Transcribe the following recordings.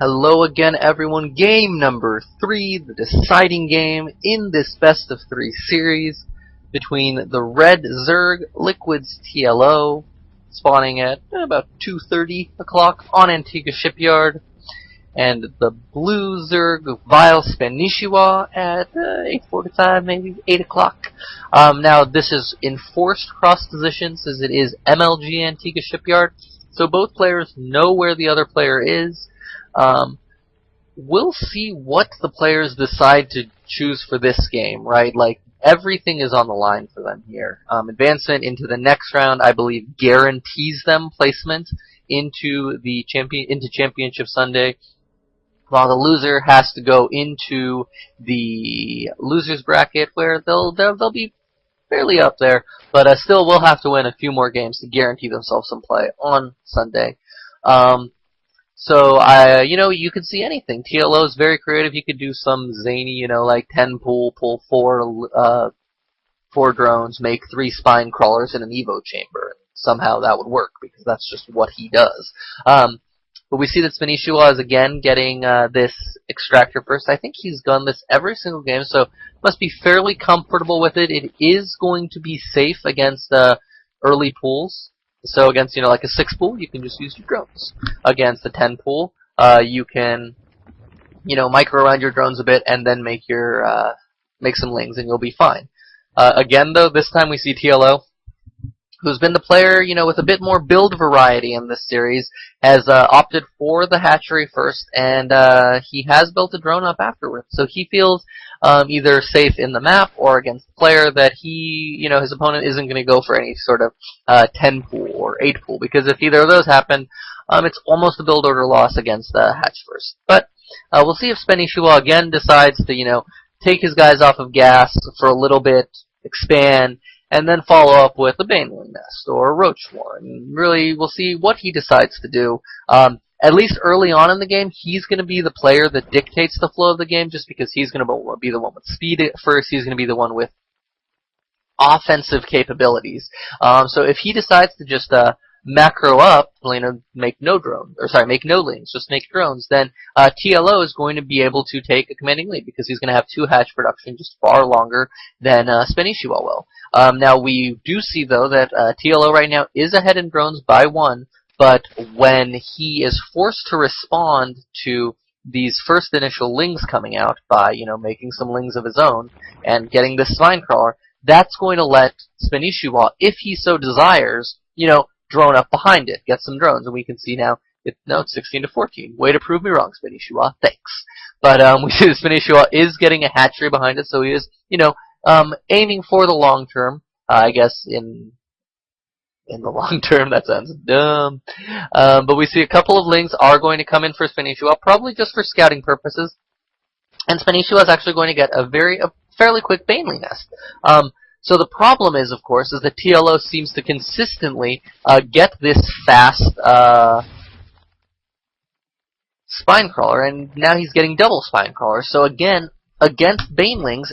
Hello again, everyone. Game number 3, the deciding game in this best of 3 series between the red Zerg Liquids TLO, spawning at about 2:30 o'clock on Antigua Shipyard, and the blue Zerg Vile Spanishiwa at 8:45, maybe 8 o'clock. Now, this is enforced cross positions as it is MLG Antigua Shipyard, so both players know where the other player is. We'll see what the players decide to choose for this game, right? Like, everything is on the line for them here. Advancement into the next round, I believe, guarantees them placement into the Championship Sunday, while the loser has to go into the losers bracket, where they'll be fairly up there, but still will have to win a few more games to guarantee themselves some play on Sunday. So, you could see anything. TLO is very creative. You could do some zany, like 10 pull 4 drones, make 3 spine crawlers in an Evo chamber. Somehow that would work, because that's just what he does. But we see that Spanishiwa is again getting this extractor first. I think he's done this every single game, so must be fairly comfortable with it. It is going to be safe against early pulls. So against, like a 6 pool, you can just use your drones. Against a 10 pool, you can, micro around your drones a bit and then make some lings and you'll be fine. Again, though, this time we see TLO, who's been the player, with a bit more build variety in this series, has opted for the hatchery first, and he has built a drone up afterwards. So he feels either safe in the map or against the player that he, his opponent isn't going to go for any sort of 10 pool or 8 pool, because if either of those happen, it's almost a build order loss against hatch first. But we'll see if Spanishiwa again decides to, take his guys off of gas for a little bit, expand, and then follow up with a Baneling Nest or a Roach Warren. Really, we'll see what he decides to do. At least early on in the game, he's going to be the player that dictates the flow of the game, just because he's going to be the one with speed at first. He's going to be the one with offensive capabilities. So if he decides to just macro up, make no lings, just make drones, then TLO is going to be able to take a commanding lead, because he's going to have 2 hatch production just far longer than Spanishiwa will. Now, we do see, though, that TLO right now is ahead in drones by 1, but when he is forced to respond to these first initial lings coming out by, making some lings of his own and getting this spine crawler, that's going to let Spanishiwa, if he so desires, drone up behind it, get some drones, and we can see now, it's 16-14. Way to prove me wrong, Spanishiwa. Thanks. But we see that Spanishiwa is getting a hatchery behind it, so he is, aiming for the long term. I guess in the long term, that sounds dumb. But we see a couple of lings are going to come in for Spanishiwa, probably just for scouting purposes. And Spanishiwa is actually going to get a fairly quick Baneling Nest. So the problem is, of course, is that TLO seems to consistently get this fast spine crawler, and now he's getting double spine crawlers. So again, against Banelings,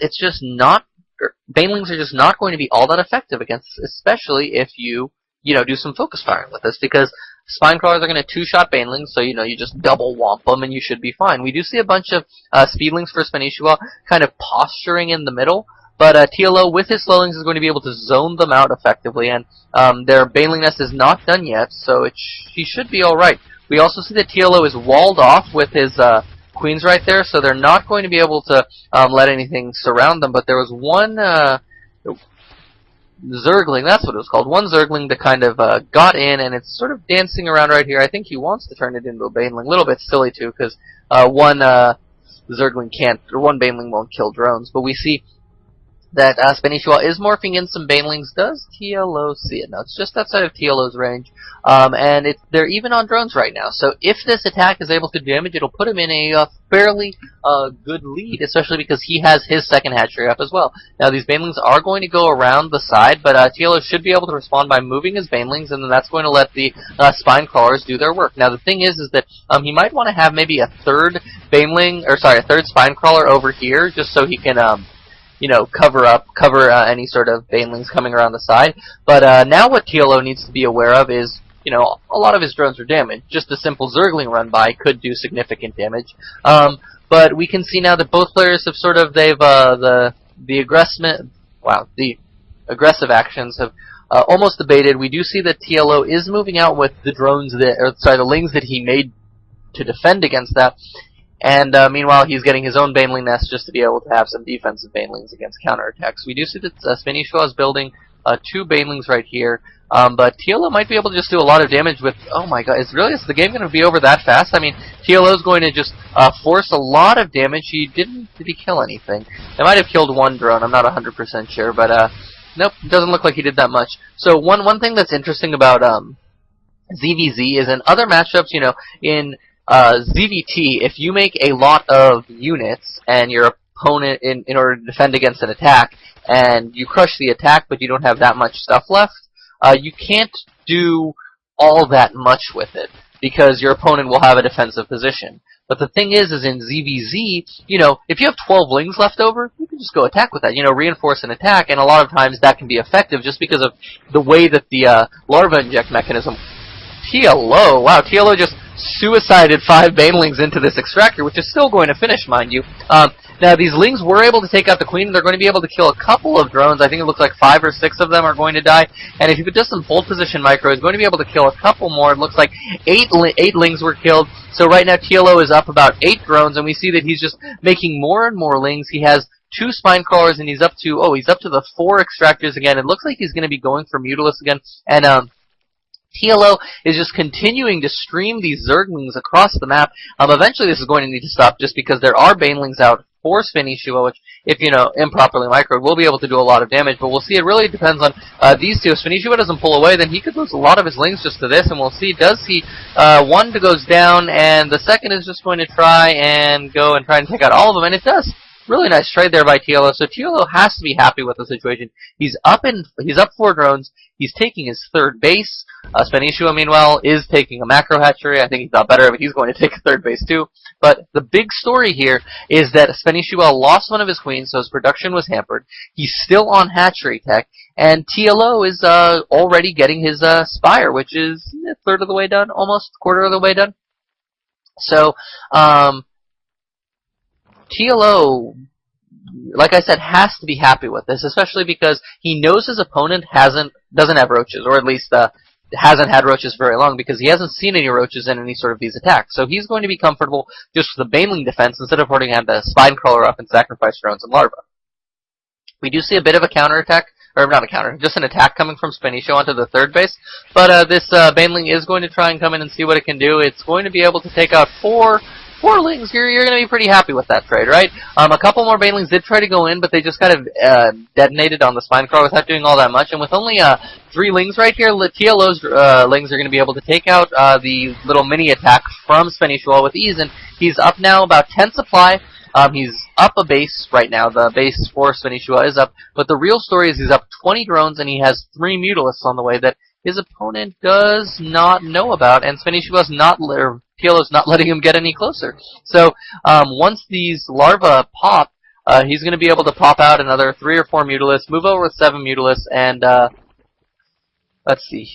Banelings are just not going to be all that effective against, especially if you do some focus firing with this, because spine crawlers are going to 2-shot Banelings, so you just double womp them and you should be fine. We do see a bunch of speedlings for Spanishiwa kind of posturing in the middle, but TLO with his slowlings is going to be able to zone them out effectively, and their Baneling Nest is not done yet, so he should be alright. We also see that TLO is walled off with his queens right there, so they're not going to be able to let anything surround them, but there was one Zergling, that's what it was called, one Zergling that kind of got in, and it's sort of dancing around right here. I think he wants to turn it into a Baneling. A little bit silly, too, because one Zergling can't, or one Baneling won't kill drones, but we see that Spanishiwa is morphing in some Banelings. Does TLO see it? No, it's just outside of TLO's range. And they're even on drones right now. So if this attack is able to damage, it'll put him in a fairly good lead, especially because he has his second hatchery up as well. Now, these Banelings are going to go around the side, but TLO should be able to respond by moving his Banelings, and then that's going to let the spine crawlers do their work. Now, the thing is that he might want to have maybe a third spine crawler over here, just so he can cover any sort of Banelings coming around the side. But now what TLO needs to be aware of is you know, a lot of his drones are damaged. Just a simple Zergling run by could do significant damage. But we can see now that both players have sort of the aggressive actions have almost abated. We do see that TLO is moving out with the drones the lings that he made to defend against that. And meanwhile, he's getting his own Baneling nest just to be able to have some defensive Banelings against counterattacks. We do see that Spanishiwa is building 2 Banelings right here. But TLO might be able to just do a lot of damage with... Oh my god, is the game going to be over that fast? I mean, TLO is going to just force a lot of damage. Did he kill anything? They might have killed 1 drone, I'm not 100% sure, but nope, it doesn't look like he did that much. So one thing that's interesting about ZvZ is in other matchups, you know, in ZvT, if you make a lot of units and your opponent, in order to defend against an attack, and you crush the attack but you don't have that much stuff left, you can't do all that much with it, because your opponent will have a defensive position. But the thing is in ZvZ, you know, if you have 12 lings left over, you can just go attack with that. You know, reinforce an attack, and a lot of times that can be effective just because of the way that the larva inject mechanism... TLO, wow, TLO just suicided 5 Banelings into this extractor, which is still going to finish, mind you. Now, these lings were able to take out the queen, and they're going to be able to kill a couple of drones. I think it looks like 5 or 6 of them are going to die. And if you put just some hold position micro, he's going to be able to kill a couple more. It looks like 8 lings were killed. So right now, TLO is up about 8 drones, and we see that he's just making more and more lings. He has 2 spine crawlers, and he's up to the 4 extractors again. It looks like he's going to be going for Mutalisk again. And TLO is just continuing to stream these Zerglings across the map. Eventually this is going to need to stop just because there are Banelings out for Spanishiwa, which, if, you know, improperly microed, will be able to do a lot of damage. But we'll see, it really depends on these two. If Spanishiwa doesn't pull away, then he could lose a lot of his lings just to this, and we'll see. Does he? One goes down, and the second is just going to try and take out all of them, and it does. Really nice trade there by TLO. So TLO has to be happy with the situation. He's up 4 drones. He's taking his 3rd base. Spanishiwa, meanwhile, is taking a macro hatchery. I think he thought better of it. He's going to take a 3rd base too. But the big story here is that Spanishiwa lost one of his queens, so his production was hampered. He's still on hatchery tech, and TLO is already getting his spire, which is 1/3 of the way done, almost 1/4 of the way done. So, TLO, like I said, has to be happy with this, especially because he knows his opponent doesn't have roaches, or at least hasn't had roaches very long, because he hasn't seen any roaches in any sort of these attacks. So he's going to be comfortable just with the Baneling defense instead of having to have the spine crawler up and sacrifice drones and larvae. We do see a bit of a counterattack, or not a counter, just an attack coming from Spanishiwa onto the 3rd base. But this Baneling is going to try and come in and see what it can do. It's going to be able to take out 4 lings. You're going to be pretty happy with that trade, right? A couple more Banelings did try to go in, but they just kind of detonated on the spine crawler without doing all that much. And with only 3 lings right here, TLO's lings are going to be able to take out the little mini attack from Spanishiwa with ease. And he's up now about 10 supply. He's up a base right now. The base for Spanishiwa is up. But the real story is he's up 20 drones, and he has 3 Mutalisks on the way that his opponent does not know about. And Spanishiwa's TLO's not letting him get any closer. So once these larvae pop, he's going to be able to pop out another 3 or 4 Mutalisks, move over with 7 Mutalisks, and let's see.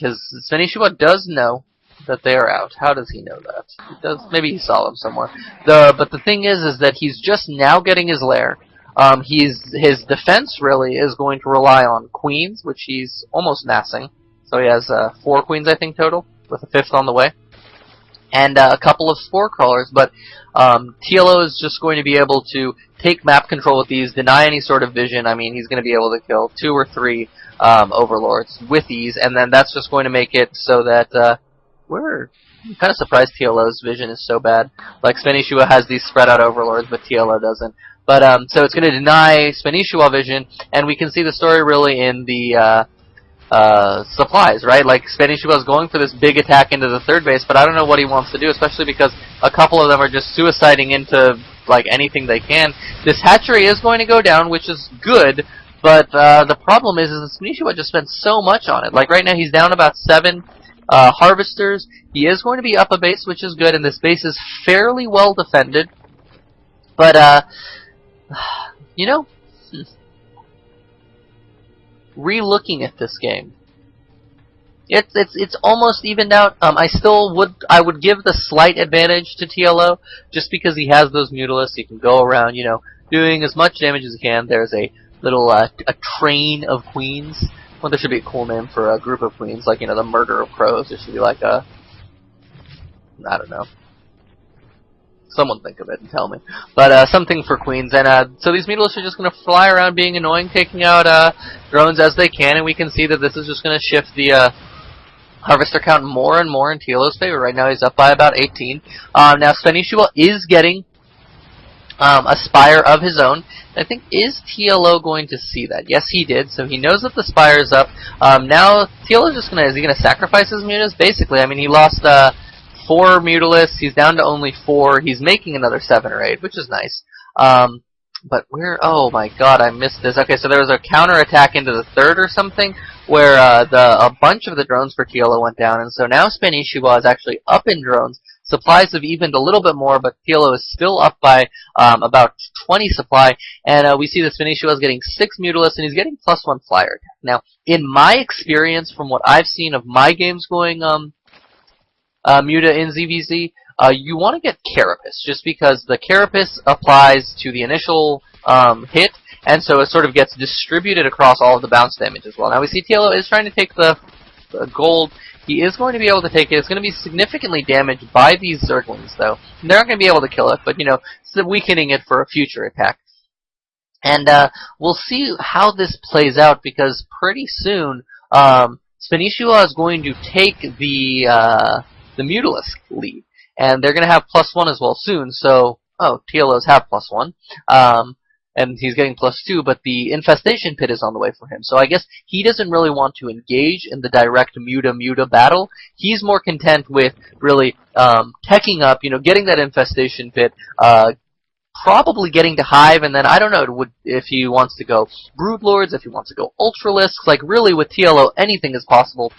Spanishiwa does know that they are out. How does he know that? He does. Maybe he saw them somewhere. But the thing is that he's just now getting his lair. His defense really is going to rely on queens, which he's almost massing. So he has 4 queens, I think, total, with a 5th on the way. And a couple of spore crawlers, but TLO is just going to be able to take map control with these, deny any sort of vision. I mean, he's going to be able to kill 2 or 3 overlords with ease, and then that's just going to make it so that I'm kind of surprised TLO's vision is so bad. Like, Spanishiwa has these spread out overlords, but TLO doesn't. But so it's going to deny Spanishiwa vision, and we can see the story really in the supplies, right? Like, Spanishiwa is going for this big attack into the 3rd base, but I don't know what he wants to do, especially because a couple of them are just suiciding into, like, anything they can. This hatchery is going to go down, which is good, but the problem is that Spanishiwa just spent so much on it. Like, right now he's down about 7 harvesters. He is going to be up a base, which is good, and this base is fairly well defended. But, you know, re-looking at this game, It's almost evened out. I would give the slight advantage to TLO just because he has those Mutalisks. He can go around, doing as much damage as he can. There's a little a train of queens. Well, there should be a cool name for a group of queens, like the murder of crows. There should be like a, I don't know. Someone think of it and tell me. But something for queens. And so these Mutalisks are just going to fly around being annoying, taking out drones as they can, and we can see that this is just going to shift the Harvester count more and more in TLO's favor. Right now he's up by about 18. Now Spanishiwa is getting a Spire of his own. I think, is TLO going to see that? Yes, he did. So he knows that the Spire is up. Now TLO's just is he going to sacrifice his Mutas? Basically, I mean, he lost 4 Mutalisks. He's down to only 4. He's making another 7 or 8, which is nice. But where? Oh my God, I missed this. Okay, so there was a counter attack into the 3rd or something, where a bunch of the drones for TLO went down, and so now Spanishiwa is actually up in drones. Supplies have evened a little bit more, but TLO is still up by about 20 supply, and we see that Spanishiwa is getting 6 Mutalisks, and he's getting +1 flyer attack. Now, in my experience, from what I've seen of my games going Muta in ZvZ, you want to get Carapace, just because the Carapace applies to the initial hit, and so it sort of gets distributed across all of the bounce damage as well. Now we see TLO is trying to take the gold. He is going to be able to take it. It's going to be significantly damaged by these Zerglings, though. They're not going to be able to kill it, but, it's weakening it for a future attack. And we'll see how this plays out, because pretty soon Spanishiwa is going to take the Mutalisk lead. And they're going to have +1 as well soon, so, TLOs have +1. And he's getting +2, but the Infestation Pit is on the way for him. So I guess he doesn't really want to engage in the direct Muta battle. He's more content with really teching up, getting that Infestation Pit, probably getting to Hive, and then I don't know if he wants to go Broodlords, if he wants to go Ultralisks. Like, really, with TLO, anything is possible.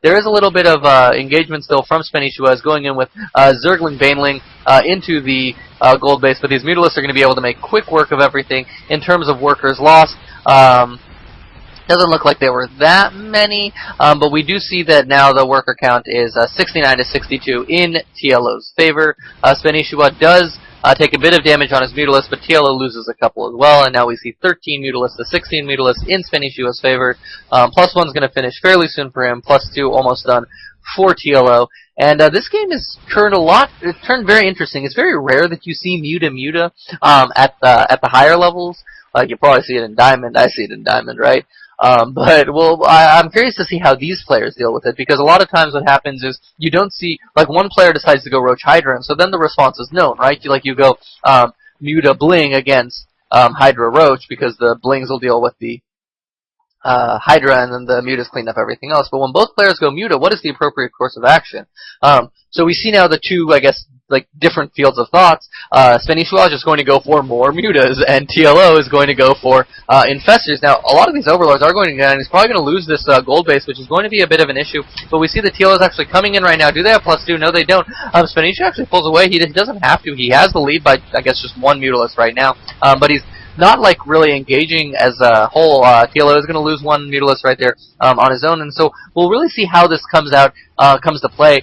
There is a little bit of engagement still from Spanishiwa, as going in with Zergling Baneling into the gold base, but these Mutalisks are going to be able to make quick work of everything. In terms of workers lost, doesn't look like there were that many, but we do see that now the worker count is 69 to 62 in TLO's favor. Spanishiwa does take a bit of damage on his Mutalisks, but TLO loses a couple as well, and now we see 13 Mutalisks to 16 Mutalisks in Spanishiwa's favor. +1's going to finish fairly soon for him, +2 almost done for TLO. And this game has turned very interesting. It's very rare that you see Muta at the higher levels. You probably see it in Diamond. I see it in Diamond, right? But I'm curious to see how these players deal with it, because a lot of times what happens is you don't see, like, one player decides to go Roach Hydra, and so then the response is known, right? You go Muta Bling against Hydra Roach, because the Blings will deal with the Hydra, and then the Mutas clean up everything else. But when both players go Muta, what is the appropriate course of action? So we see now the two, I guess, like, different fields of thoughts. Spanishiwa is just going to go for more Mutas, and TLO is going to go for Infestors. Now, a lot of these Overlords are going to get, and he's probably going to lose this gold base, which is going to be a bit of an issue. But we see the TLO is actually coming in right now. Do they have +2? No, they don't. Spanishiwa actually pulls away. He doesn't have to. He has the lead by, I guess, just 1 Mutalisk right now. But he's not, like, really engaging as a whole. TLO is going to lose 1 Mutalisk right there on his own, and so we'll really see how this comes to play.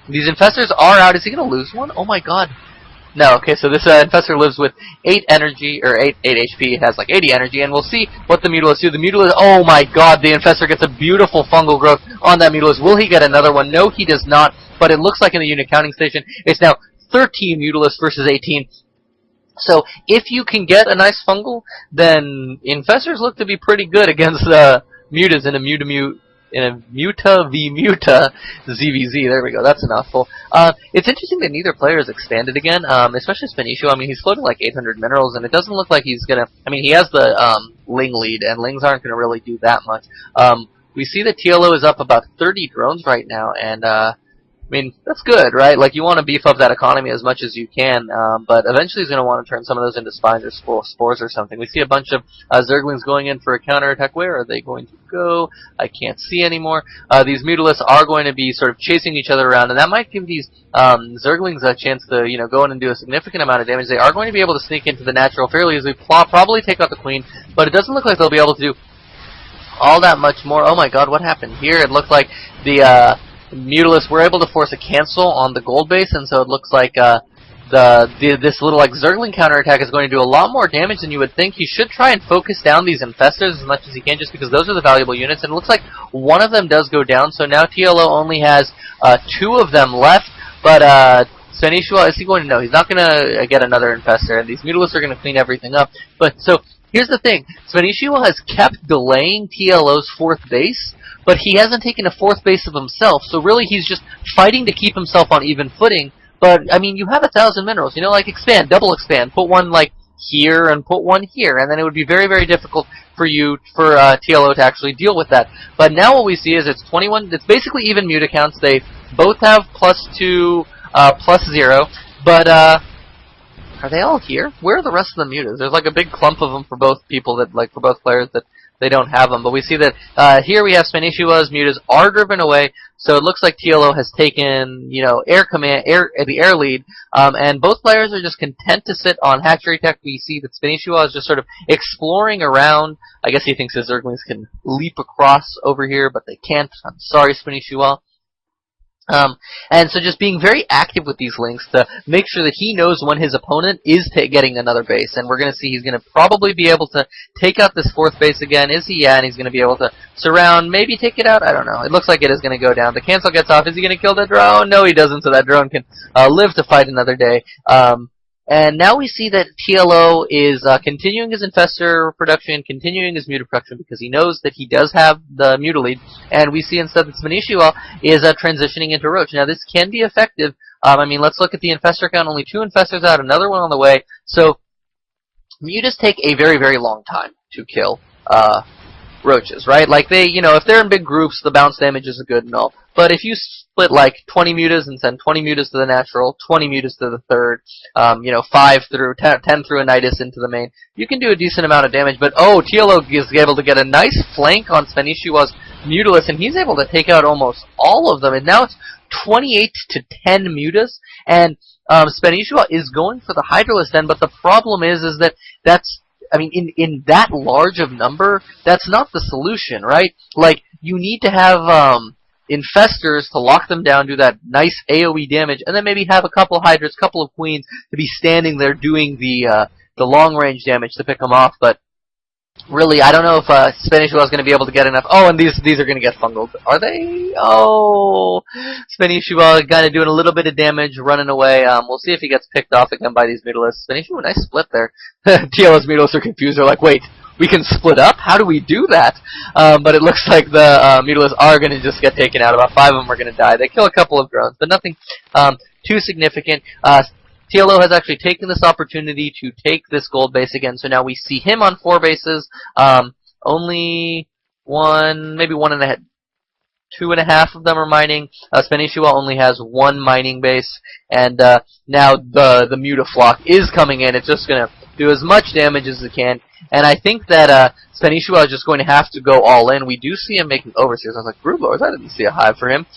These Infestors are out. Is he going to lose 1? Oh my God. No, okay, so this Infestor lives with 8 energy, or 8 HP. It has like 80 energy, and we'll see what the Mutalisks do. The Mutalisks, oh my God, the Infestor gets a beautiful fungal growth on that Mutalisk. Will he get another one? No, he does not, but it looks like in the unit counting station, it's now 13 Mutalisks versus 18. So if you can get a nice fungal, then Infestors look to be pretty good against Mutas in a Muta v Muta ZvZ. There we go. That's a mouthful. It's interesting that neither player is expanded again, especially Spanishiwa. I mean, he's floating like 800 minerals, and it doesn't look like he's gonna. I mean, he has the Ling lead, and Lings aren't gonna really do that much. We see that TLO is up about 30 drones right now, and I mean, that's good, right? Like, you want to beef up that economy as much as you can, but eventually he's going to want to turn some of those into spines or spores or something. We see a bunch of Zerglings going in for a counterattack. Where are they going to go? I can't see anymore. These Mutalisks are going to be sort of chasing each other around, and that might give these Zerglings a chance to, go in and do a significant amount of damage. They are going to be able to sneak into the natural fairly easily, probably take out the Queen, but it doesn't look like they'll be able to do all that much more. Oh my god, what happened here? It looked like the Mutalisk were able to force a cancel on the gold base, and so it looks like this little like Zergling counterattack is going to do a lot more damage than you would think. He should try and focus down these infestors as much as he can, just because those are the valuable units, and it looks like one of them does go down, so now TLO only has 2 of them left, but Spanishiwa, is he going to know? He's not going to get another infestor, and these Mutalisks are going to clean everything up. But so here's the thing: Spanishiwa has kept delaying TLO's 4th base, but he hasn't taken a 4th base of himself. So really, he's just fighting to keep himself on even footing. But I mean, you have 1,000 minerals. You know, like expand, double expand, put one like here and put one here, and then it would be very, very difficult for TLO to actually deal with that. But now what we see is it's 21. It's basically even mute accounts. They both have +2. +0, but are they all here? Where are the rest of the mutas? There's like a big clump of them for both people that for both players that they don't have them. But we see that here we have Spanishiwa's mutas are driven away, so it looks like TLO has taken the air lead, and both players are just content to sit on hatchery tech. We see that Spanishiwa is just sort of exploring around. I guess he thinks his Zerglings can leap across over here, but they can't. I'm sorry, Spanishiwa. And so just being very active with these links to make sure that he knows when his opponent is getting another base. And we're going to see he's going to probably be able to take out this 4th base again. Is he? Yeah, and he's going to be able to surround, maybe take it out. I don't know. It looks like it is going to go down. The cancel gets off. Is he going to kill the drone? No, he doesn't, so that drone can live to fight another day. And now we see that TLO is continuing his infestor production, continuing his muta production, because he knows that he does have the muta lead. And we see instead that Spanishiwa is transitioning into Roach. Now this can be effective. I mean, let's look at the infestor count. Only 2 infestors out, another one on the way. So mutas take a very, very long time to kill roaches, right? Like they, if they're in big groups, the bounce damage is good and all. But if you split like 20 mutas and send 20 mutas to the natural, 20 mutas to the third, 5 through 10 through a Nidus into the main, you can do a decent amount of damage. But TLO is able to get a nice flank on Spanishiwa's Mutalisk, and he's able to take out almost all of them. And now it's 28 to 10 mutas, and Spanishiwa is going for the Hydralisk then. But the problem is that's in that large of number, that's not the solution, right? Like, you need to have infestors to lock them down, do that nice AoE damage, and then maybe have a couple of Hydras, couple of Queens to be standing there doing the long range damage to pick them off. But really, I don't know if Spanishiwa is going to be able to get enough. Oh, and these are going to get fungled. Are they? Oh, Spanishiwa kind of doing a little bit of damage, running away. We'll see if he gets picked off again by these Mutalisks. Spanishiwa, nice split there. TLO's Mutalisks are confused. They're like, wait, we can split up? How do we do that? But it looks like the Mutalisks are going to just get taken out. About 5 of them are going to die. They kill a couple of drones, but nothing too significant. TLO has actually taken this opportunity to take this gold base again, so now we see him on 4 bases. Only one, maybe 1.5, 2.5 of them are mining. Spanishiwa only has 1 mining base, and now the Mutaflock is coming in. It's just going to do as much damage as it can, and I think that Spanishiwa is just going to have to go all in. We do see him making overseers. I was like, Broodlords, I didn't see a hive for him.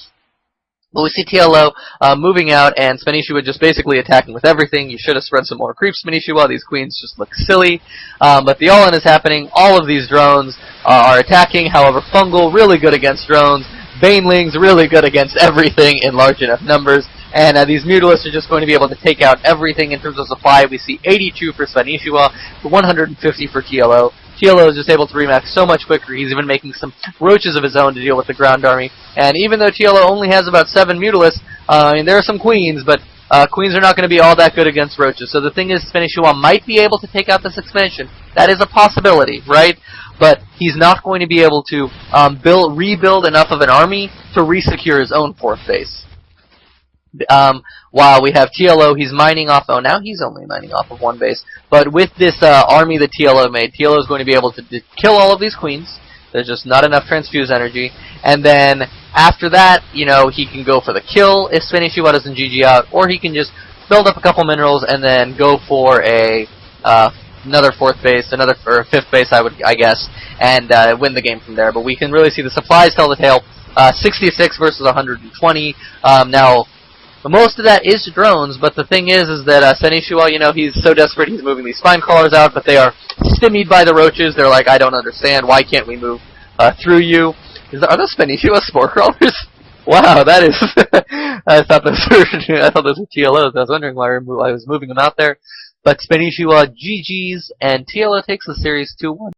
But we see TLO moving out, and Spanishiwa just basically attacking with everything. You should have spread some more creeps, Spanishiwa. These queens just look silly. But the all-in is happening. All of these drones are attacking. However, Fungal, really good against drones. Banelings, really good against everything in large enough numbers. And these Mutalisks are just going to be able to take out everything in terms of supply. We see 82 for Spanishiwa, 150 for TLO. TLO is just able to remax so much quicker. He's even making some roaches of his own to deal with the ground army. And even though TLO only has about 7 Mutalisks, there are some queens, but queens are not going to be all that good against roaches. So the thing is, Spanishiwa might be able to take out this expansion. That is a possibility, right? But he's not going to be able to rebuild enough of an army to resecure his own 4th base. While we have TLO, he's mining off. Oh, now he's only mining off of 1 base. But with this army that TLO made, TLO is going to be able to kill all of these queens. There's just not enough transfuse energy. And then after that, he can go for the kill if Spanishiwa doesn't GG out, or he can just build up a couple minerals and then go for another 4th base, or 5th base, I guess, and win the game from there. But we can really see the supplies tell the tale. 66 versus 120. Now, most of that is drones, but the thing is that Spanishiwa, he's so desperate, he's moving these spine crawlers out, but they are stymied by the roaches. They're like, I don't understand, why can't we move through you. Are those Spanishiwa spore crawlers? Wow, that is. I thought those were TLOs. I was wondering why I was moving them out there. But Spanishiwa GG's, and TLO takes the series 2-1.